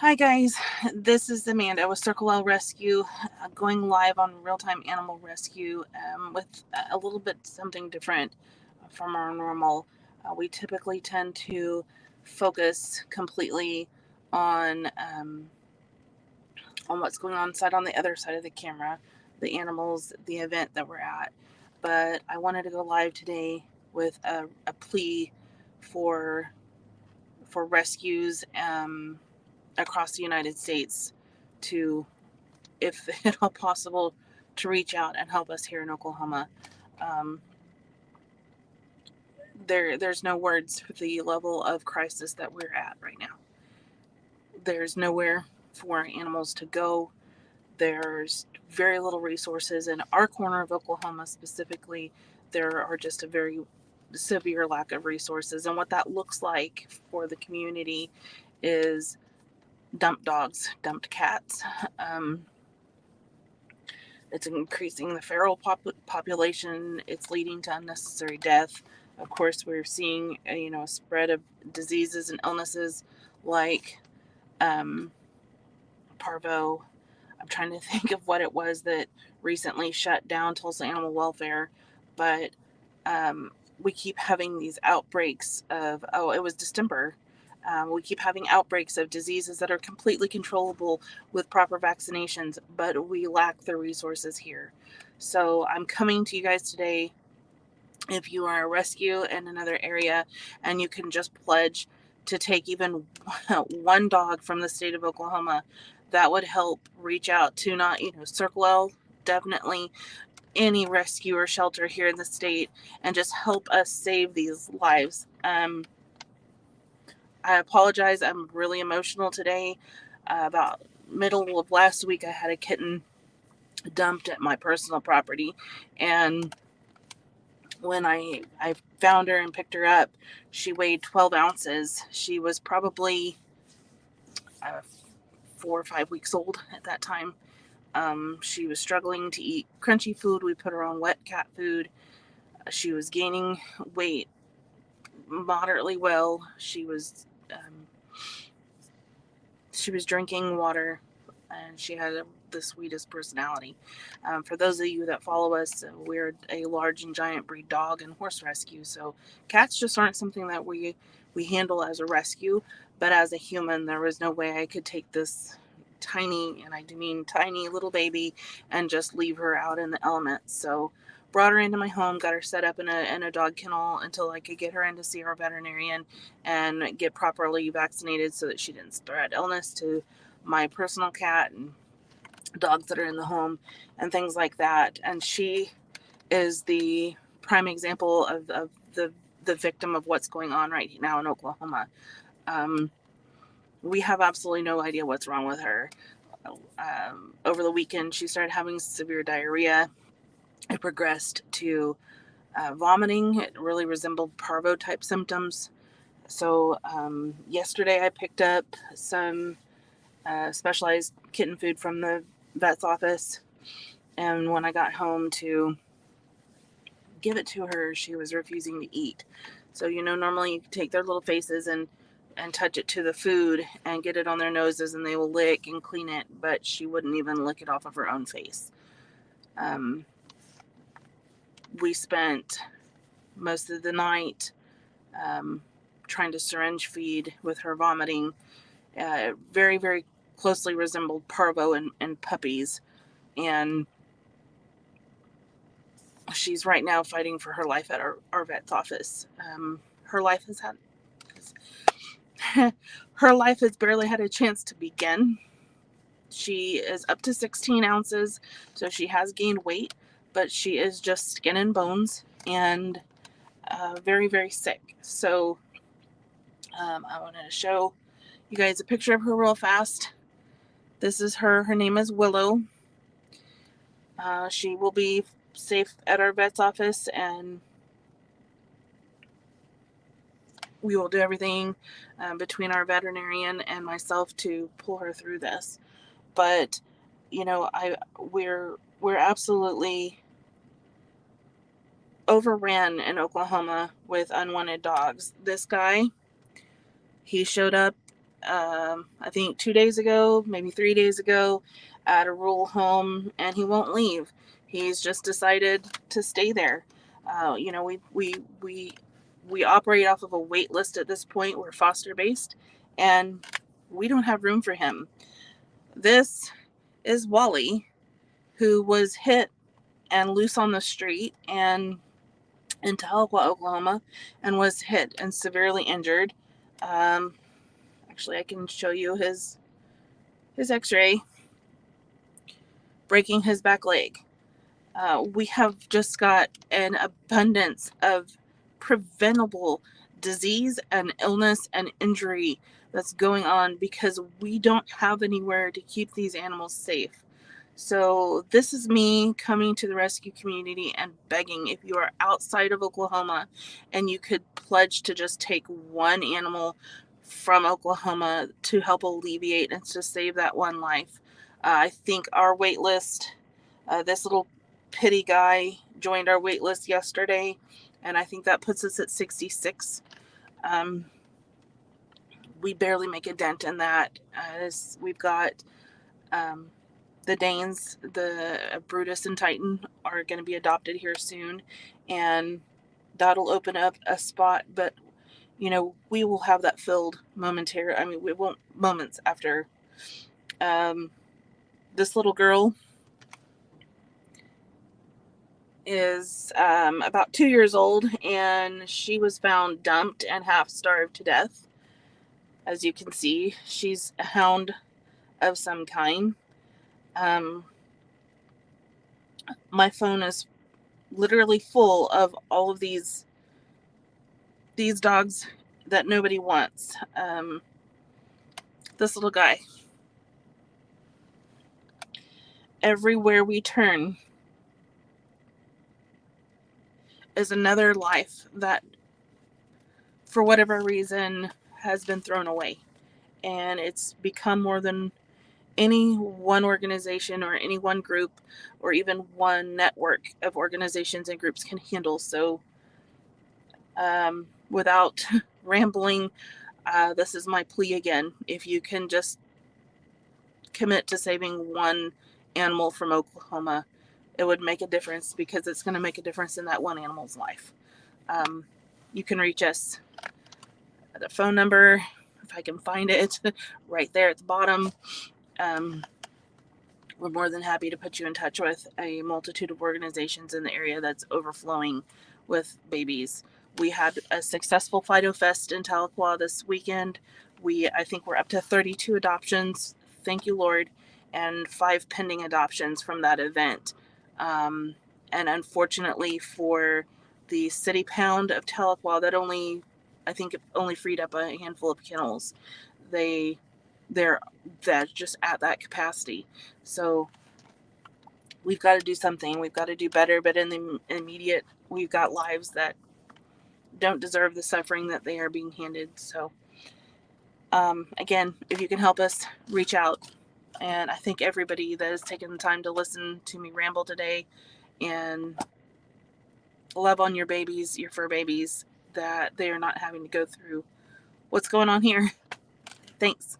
Hi guys, this is Amanda with Circle L Rescue, going live on real-time animal rescue with a little bit something different from our normal. We typically tend to focus completely on what's going on on the other side of the camera, the animals, the event that we're at. But I wanted to go live today with a plea for rescues across the United States to, if at all possible, to reach out and help us here in Oklahoma. Um, there's no words for the level of crisis that we're at right now. There's nowhere for animals to go. There's very little resources in our corner of Oklahoma specifically. There are just a very severe lack of resources, and what that looks like for the community is dumped dogs, dumped cats. It's increasing the feral population. It's leading to unnecessary death. Of course, we're seeing a spread of diseases and illnesses like parvo. I'm trying to think of what it was that recently shut down Tulsa Animal Welfare, but we keep having these outbreaks of, it was distemper. We keep having outbreaks of diseases that are completely controllable with proper vaccinations, but we lack the resources here. So I'm coming to you guys today. If you are a rescue in another area and you can just pledge to take even one dog from the state of Oklahoma, that would help reach out to not, Circle L, definitely any rescue or shelter here in the state, and just help us save these lives. I apologize. I'm really emotional today. About middle of last week, I had a kitten dumped at my personal property, and when I found her and picked her up, she weighed 12 ounces. She was probably 4 or 5 weeks old at that time. She was struggling to eat crunchy food. We put her on wet cat food. She was gaining weight moderately well. She was drinking water, and she had the sweetest personality. For those of you that follow us, we're a large and giant breed dog and horse rescue. So cats just aren't something that we handle as a rescue. But as a human, there was no way I could take this tiny, and I do mean tiny, little baby and just leave her out in the elements. So brought her into my home, got her set up in a dog kennel until I could get her in to see our veterinarian and get properly vaccinated so that she didn't spread illness to my personal cat and dogs that are in the home and things like that. And she is the prime example of the victim of what's going on right now in Oklahoma. We have absolutely no idea what's wrong with her. Over the weekend, she started having severe diarrhea. It progressed to vomiting. It really resembled parvo type symptoms. So yesterday I picked up some specialized kitten food from the vet's office, and when I got home to give it to her, she was refusing to eat. So normally you take their little faces and touch it to the food and get it on their noses, and they will lick and clean it, but she wouldn't even lick it off of her own face. We spent most of the night trying to syringe feed with her vomiting. Very, very closely resembled parvo and puppies. And she's right now fighting for her life at our vet's office. Her life has barely had a chance to begin. She is up to 16 ounces, so she has gained weight, but she is just skin and bones and very, very sick. So I wanted to show you guys a picture of her real fast. This is her. Her name is Willow. She will be safe at our vet's office, and we will do everything between our veterinarian and myself to pull her through this. But we're absolutely overran in Oklahoma with unwanted dogs. This guy, he showed up I think 2 days ago, maybe 3 days ago, at a rural home, and he won't leave. He's just decided to stay there. You know, we operate off of a wait list at this point. We're foster based, and we don't have room for him. This is Wally, who was hit and loose on the street and in Tahlequah, Oklahoma, and was hit and severely injured. Actually, I can show you his X-ray, breaking his back leg. We have just got an abundance of preventable disease and illness and injury that's going on because we don't have anywhere to keep these animals safe. So this is me coming to the rescue community and begging, if you are outside of Oklahoma and you could pledge to just take one animal from Oklahoma to help alleviate and to save that one life. I think our wait list, this little pitty guy joined our wait list yesterday, and I think that puts us at 66. We barely make a dent in that. We've got the Danes, the Brutus and Titan, are going to be adopted here soon, and that'll open up a spot. But you know, we will have that filled momentarily. I mean, we won't moments after. This little girl is about 2 years old, and she was found dumped and half starved to death. As you can see, she's a hound of some kind. My phone is literally full of all of these dogs that nobody wants. This little guy. Everywhere we turn is another life that, for whatever reason, has been thrown away. And it's become more than any one organization or any one group or even one network of organizations and groups can handle. So without rambling, this is my plea again. If you can just commit to saving one animal from Oklahoma, it would make a difference, because it's going to make a difference in that one animal's life. You can reach us at the phone number, if I can find it, right there at the bottom. We're more than happy to put you in touch with a multitude of organizations in the area that's overflowing with babies. We had a successful Fido Fest in Tahlequah this weekend. I think we're up to 32 adoptions, thank you Lord, and 5 pending adoptions from that event. And unfortunately for the city pound of Tahlequah, I think it only freed up a handful of kennels. They're just at that capacity. So we've got to do something. We've got to do better. But in the immediate, we've got lives that don't deserve the suffering that they are being handed. So again, if you can help us, reach out. And I thank everybody that has taken the time to listen to me ramble today, and love on your babies, your fur babies, that they are not having to go through what's going on here. Thanks.